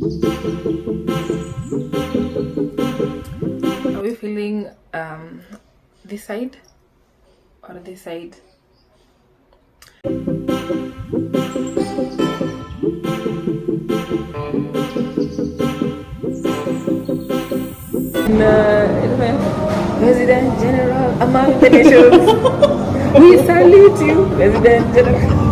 Are we feeling this side or this side? President General among the nations, we salute you, President General.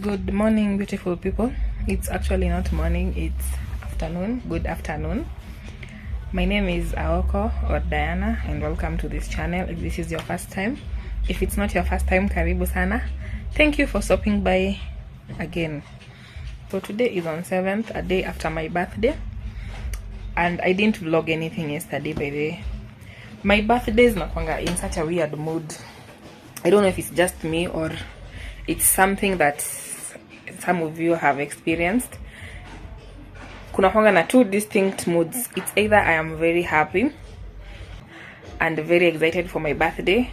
Good morning, beautiful people. It's actually not morning, it's afternoon. Good afternoon. My name is Aoko or Diana, and welcome to this channel. If this is your first time, if it's not your first time, karibu sana. Thank you for stopping by again. So today is on 7th, a day after my birthday, and I didn't vlog anything yesterday. By the way, my birthday is not in such a weird mood. I don't know if it's just me or it's something that some of you have experienced. Kuna kwanga na two distinct moods. It's either I am very happy and very excited for my birthday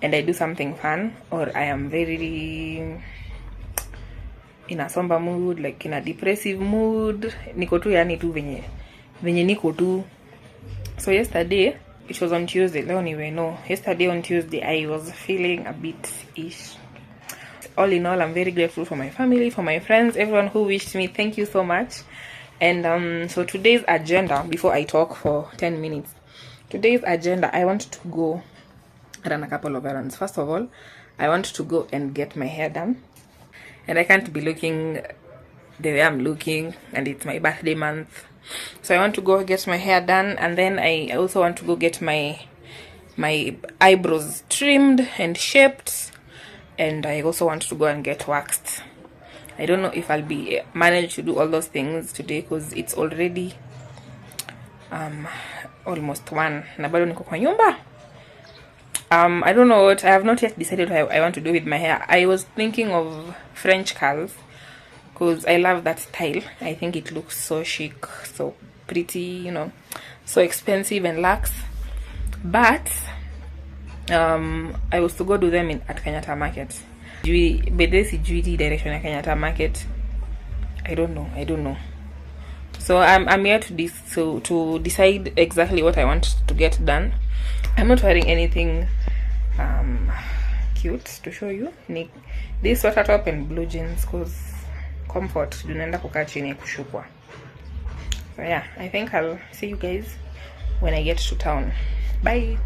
and I do something fun, or I am very in a somber mood, like in a depressive mood. Niko tu yani tu venye niko tu. So yesterday, it was on Tuesday. Yesterday on Tuesday, I was feeling a bit ish. All in all, I'm very grateful for my family, for my friends, everyone who wished me. Thank you so much. And so today's agenda, before I talk for 10 minutes, today's agenda, I want to go run a couple of errands. First of all, I want to go and get my hair done. And I can't be looking the way I'm looking, and it's my birthday month. So I want to go get my hair done, and then I also want to go get my eyebrows trimmed and shaped, and I also want to go and get waxed. I don't know if I'll be managed to do all those things today because it's already almost 1 na bado niko kwa nyumba. I don't know what, I have not yet decided what I want to do with my hair. I was thinking of French curls because I love that style. I think it looks so chic, so pretty, so expensive and luxe. But I was to go do them at Kenyatta Market. But this is direction at Kenyatta Market. I don't know. So I'm here to decide exactly what I want to get done. I'm not wearing anything cute to show you. This sweater top and blue jeans because comfort. Dunaenda kukaa chini kushukwa. So yeah, I think I'll see you guys when I get to town. Bye.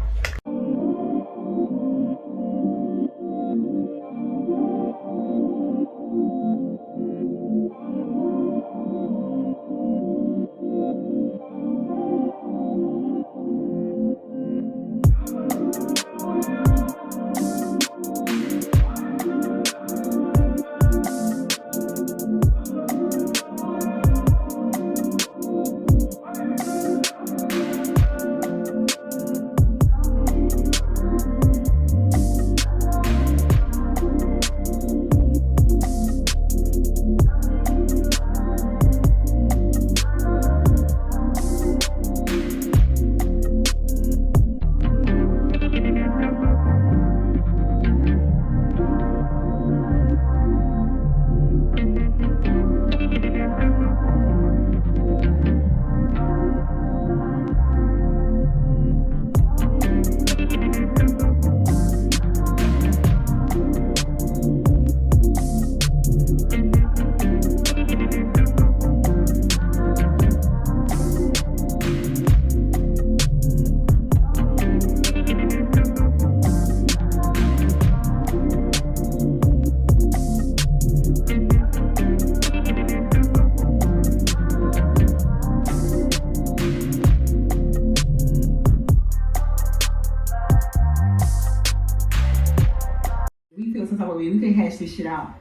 We can hash this shit out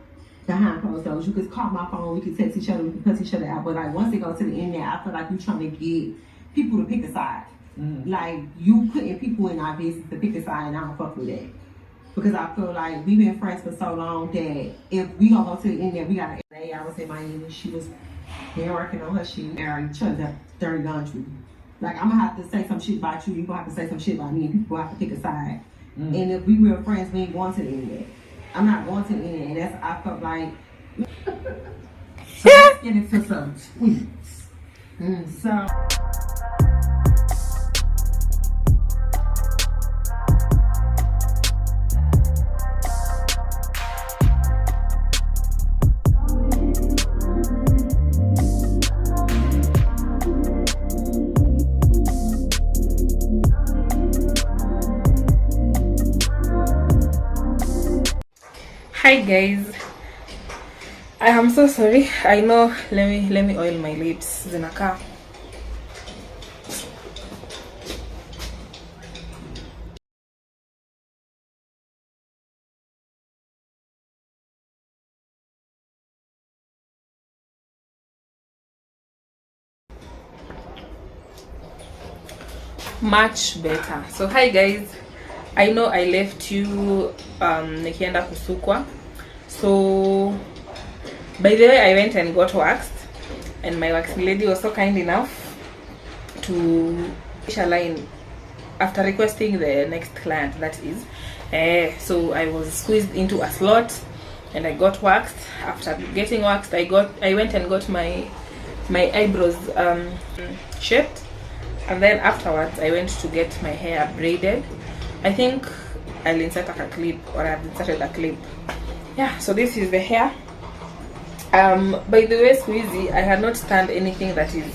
behind closed doors. You could call my phone, we could text each other, we could cuss each other out. But like once they go to the internet, I feel like you trying to get people to pick a side. Like you putting people in our business to pick a side, and I don't fuck with that. Because I feel like we've been friends for so long that if we gonna go to the internet, we gotta. I was in Miami, she was working on her shit, and each other dirty laundry. Like I'm gonna have to say some shit about you, you gonna have to say some shit about me, and people have to pick a side. And if we real friends, we ain't going to the internet. I'm not going to the end, and that's I felt like. So let's get into some tweets. So. Hi guys, I am so sorry. I know, let me oil my lips. Zinakaa much better. So hi guys, I know I left you nikienda kusukwa. So by the way, I went and got waxed, and my waxing lady was so kind enough to align after requesting the next client, that is. So I was squeezed into a slot and I got waxed. After getting waxed, I went and got my eyebrows shaped, and then afterwards I went to get my hair braided. I think I'll insert a clip, or I've inserted a clip. Yeah, so this is the hair. By the way, squeezy, I had not stand anything that is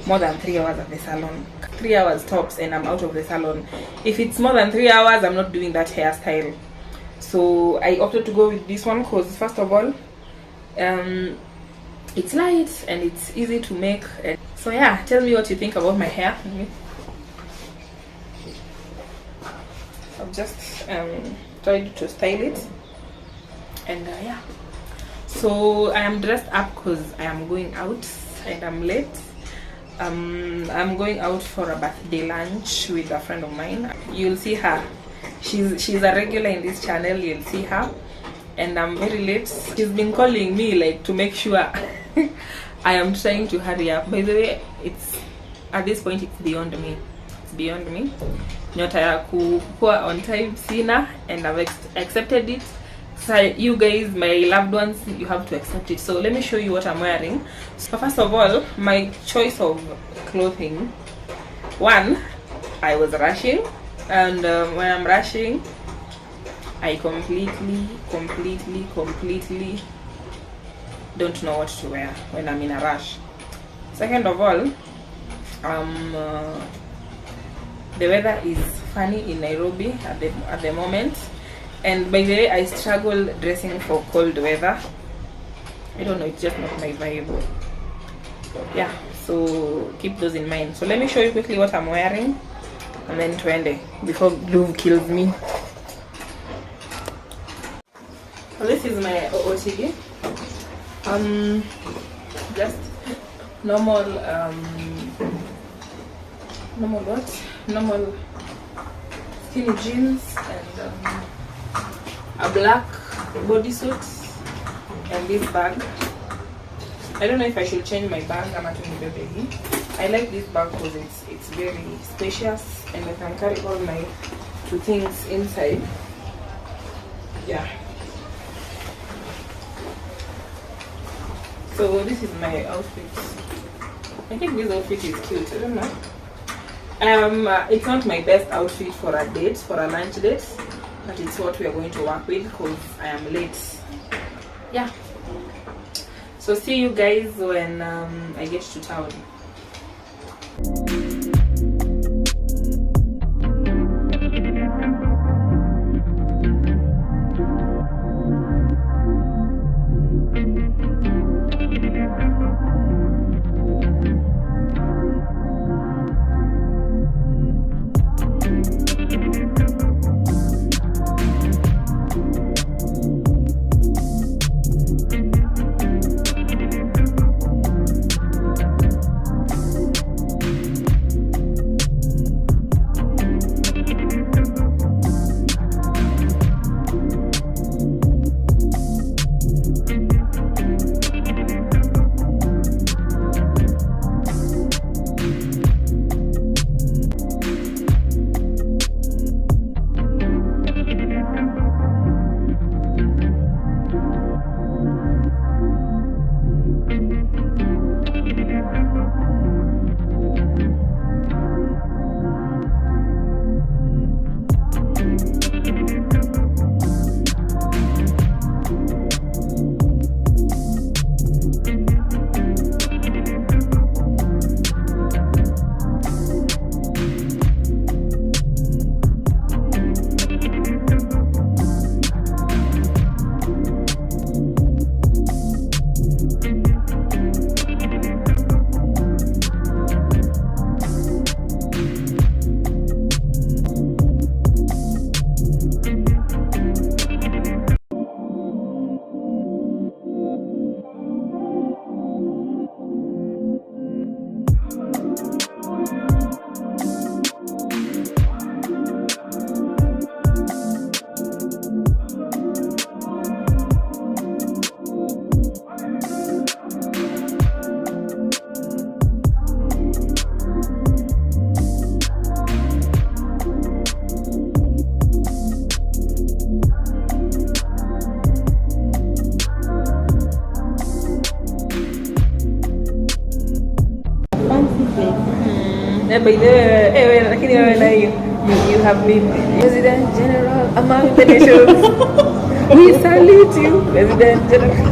more than 3 hours at the salon. 3 hours tops and I'm out of the salon. If it's more than 3 hours, I'm not doing that hairstyle. So I opted to go with this one because first of all, it's light and it's easy to make. So yeah, tell me what you think about my hair. I've just tried to style it, and yeah, so I am dressed up because I am going out and I'm late. I'm going out for a birthday lunch with a friend of mine. You'll see her. She's a regular in this channel. You'll see her, and I'm very late. She's been calling me like to make sure I am trying to hurry up. By the way, it's at this point it's beyond me. It's beyond me. Nyota ya kuwa on time sina, and I've accepted it. So you guys, my loved ones, you have to accept it. So let me show you what I'm wearing. So first of all, my choice of clothing. One, I was rushing, and when I'm rushing, I completely don't know what to wear when I'm in a rush. Second of all, the weather is funny in Nairobi at the moment, and by the way, I struggle dressing for cold weather. I don't know, it's just not my vibe. Yeah, so keep those in mind. So let me show you quickly what I'm wearing, and then tuende before Douv kills me. So this is my OOTD. Just normal skinny jeans and a black bodysuit and this bag. I don't know if I should change my bag. I'm actually baby. I like this bag because it's very spacious and I can carry all my 2 things inside. Yeah. So this is my outfit. I think this outfit is cute. I don't know. It's not my best outfit for a date, for a lunch date, but it's what we are going to work with because I am late. Yeah. So see you guys when I get to town. by the way, you have been President General among the nations. We salute you, President General.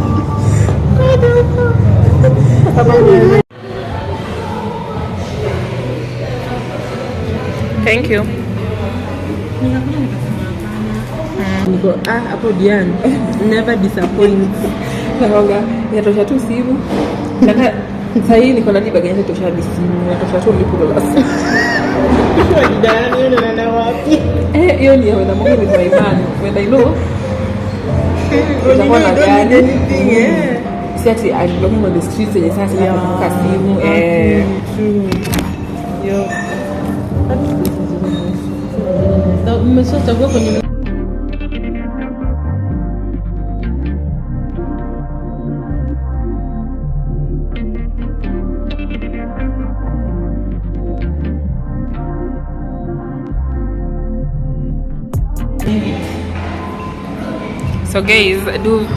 Thank you. Hapo Diane never disappoints. Yatosha tu simu. Sasa hii niko na tiba gani yatosha simu. Yatosha tu lipo glass. Diane yule anaenda wapi? Hiyo ni wewe na Mungu ni kwa imani. When I know. Unaona gani? Si ati I'm walking on the streets yenye sasa nakumbuka simu. Yo. Mmeshachagua kwenye So guys,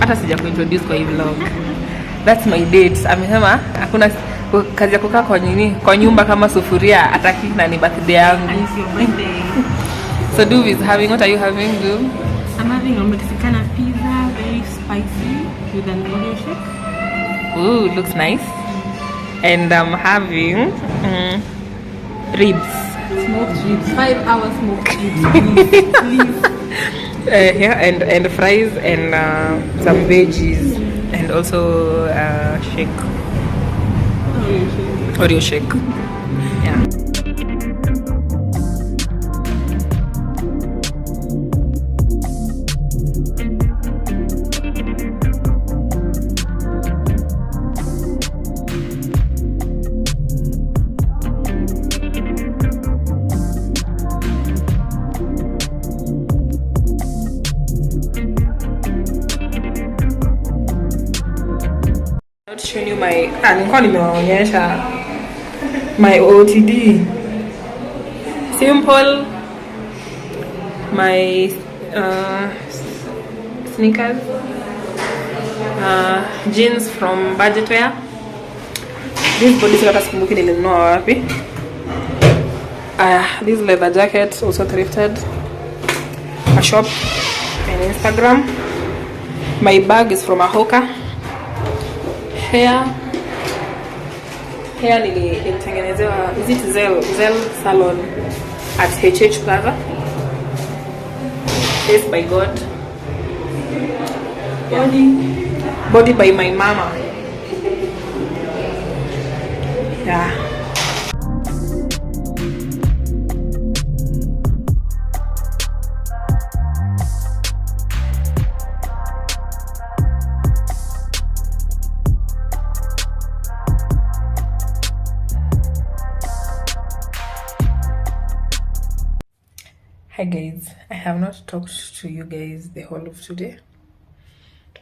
hata sija kuintroduce kwa hii vlog. That's my date. Amesema hakuna kazi ya kukaa kwa nyumba kama sufuria hataki na ni birthday yangu. It's your birthday. So Douv is having, what are you having, Douv? I'm having a Mexican pizza, very spicy with an onion shake. Ooh, looks nice. And I'm having ribs. Smoked ribs. 5 hours smoked ribs. Please. Yeah, and fries and some veggies and also shake. Oreo shake. Yeah. Show you my my OTD. Simple. My sneakers. Jeans from budget wear. This body suit sikumbuki nilinunua wapi. This leather jacket also thrifted. A shop and Instagram. My bag is from Aoko. Hair nilitengenezewa is it Zel salon at HH Plaza. Face by God. Body by my mama. Yeah. Hi guys, I have not talked to you guys the whole of today.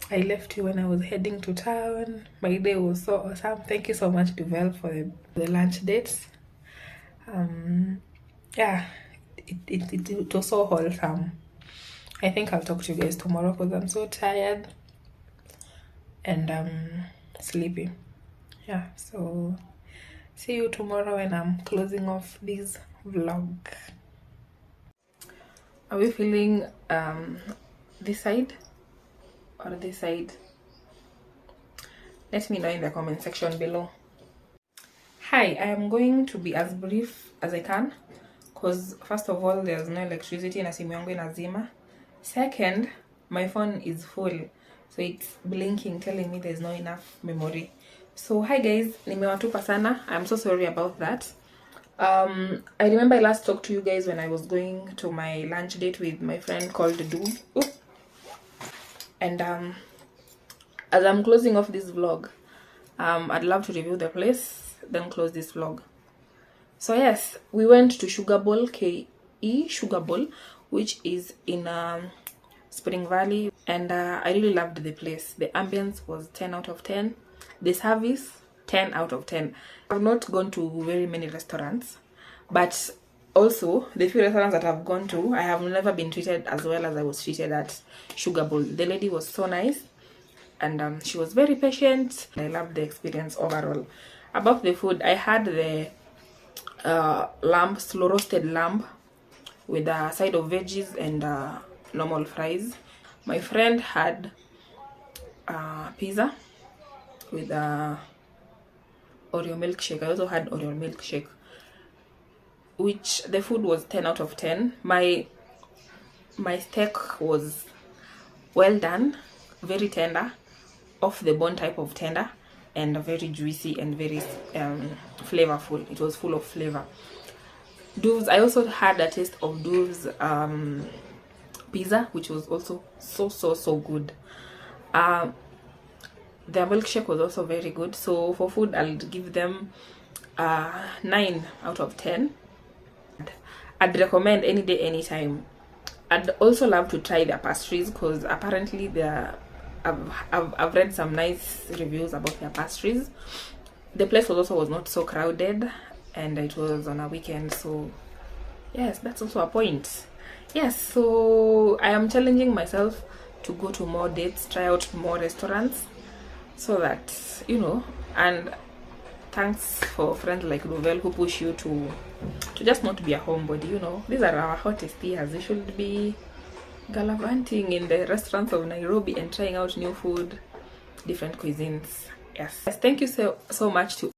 I left you when I was heading to town. My day was so awesome. Thank you so much, Douv, for the lunch dates. Yeah, it was so wholesome. I think I'll talk to you guys tomorrow because I'm so tired and sleepy. Yeah, so see you tomorrow when I'm closing off this vlog. Are we feeling this side or this side? Let me know in the comment section below. Hi, I am going to be as brief as I can because first of all, there's no electricity na simu yangu inazima. Second, my phone is full, so it's blinking telling me there's not enough memory. So hi guys, nimewatupa sana. I'm so sorry about that. I remember I last talked to you guys when I was going to my lunch date with my friend called Douv. And as I'm closing off this vlog, I'd love to review the place, then close this vlog. So yes, we went to Sugar Bowl, KE Sugar Bowl, which is in Spring Valley, and I really loved the place. The ambience was 10 out of 10. The service, 10 out of 10. I've not gone to very many restaurants, but also the few restaurants that I've gone to, I have never been treated as well as I was treated at Sugar Bowl. The lady was so nice, and she was very patient. I loved the experience overall. About the food, I had the lamb, slow roasted lamb with a side of veggies and normal fries. My friend had pizza with Oreo milkshake. I also had Oreo milkshake, which the food was 10 out of 10. My steak was well done, very tender, off the bone type of tender, and very juicy and very flavorful. It was full of flavor. Douv's, I also had a taste of Douv's pizza, which was also so good. Their milkshake was also very good. So for food, I'll give them 9 out of 10. I'd recommend any day, anytime. I'd also love to try their pastries, because apparently I've read some nice reviews about their pastries. The place was not so crowded, and it was on a weekend, so yes, that's also a point. Yes, so I am challenging myself to go to more dates, try out more restaurants, so that, you know, and thanks for friends like Douv who push you to just not be a homebody, you know. These are our hottest years. We should be gallivanting in the restaurants of Nairobi and trying out new food, different cuisines. Yes, thank you so much to